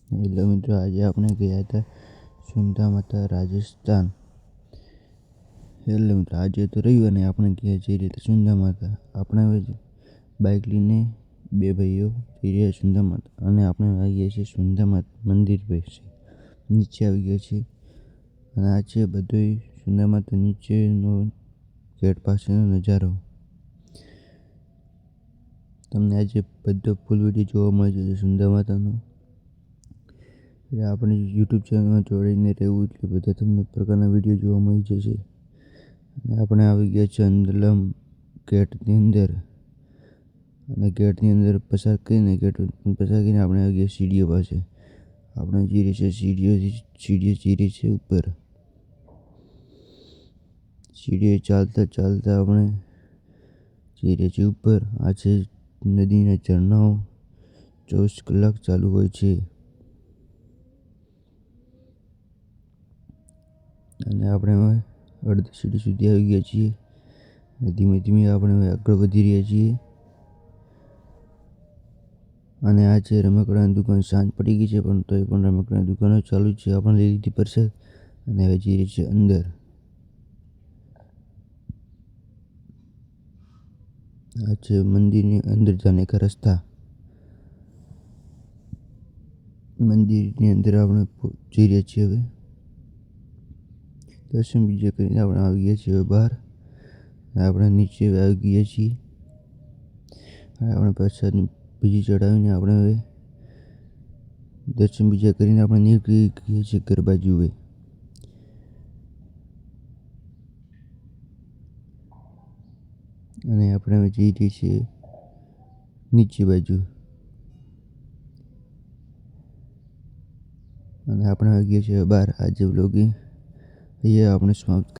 Hello મિત્રો, આજે આપણે ગયા હતા સુંધા માતા રાજસ્થાન. હેલો મિત્રો, આજે તો રવિવાર ને આપણે ગયા જઈ રહ્યા સુંધા માતા. આપણે હવે બાઇક લઈને બે ભાઈઓ જઈ રહ્યા સુંધા માતા અને આપણે આવી ગયા છીએ સુંધા માતા મંદિર પાસે. નીચે આવી ગયા છીએ અને આ છે બધો સુંધા માતા નીચેનો ગેટ પાસેનો નજારો. તમને આજે બધો ફૂલ વિડીયો જોવા મળી જશે સુંધા માતાનો. એટલે આપણી યુટ્યુબ ચેનલમાં જોડાઈને રહેવું એટલે બધા તમને પ્રકારના વિડીયો જોવા મળી જશે. અને આપણે આવી ગયા છે અંદરલમ ગેટની અંદર અને ગેટની અંદર પસાર કરીને આપણે આવી ગયા સીડીઓ પાસે. આપણે જઈ રહી છે સીડીઓ જઈ રહી છે ઉપર. સીડીઓ ચાલતા આપણે જઈ રહ્યા છીએ ઉપર. આ છે નદીના ઝરણાઓ 24 કલાક ચાલુ હોય છે. અને આપણે હવે અડધી સીડી સુધી આવી ગયા છીએ. ધીમે ધીમે આપણે હવે આગળ વધી રહ્યા છીએ. અને આ છે રમકડાની દુકાન. સાંજ પડી ગઈ છે પણ તોય પણ રમકડાની દુકાનો ચાલુ છે. આપણે લઈ લીધી પ્રસાદ અને હવે જઈ રહી છે અંદર. આ છે મંદિરની અંદર જાને કા રસ્તા. મંદિરની અંદર આપણે જઈ રહ્યા છીએ. હવે દર્શન બીજે કરીને આપણે આવી ગયા છીએ બહાર. આપણે નીચે આવી ગયા છીએ. આપણે પ્રસાદ બીજી ચડાવીને આપણે હવે દર્શન બીજા કરીને આપણે નીકળી ગયા છીએ ઘર બાજુ. હવે અને આપણે હવે જઈ રહી છીએ નીચે બાજુ. અને આપણે આવી ગયા છીએ બહાર. આજે વ્લોગિંગ અહીંયા આપણે સમાપ્ત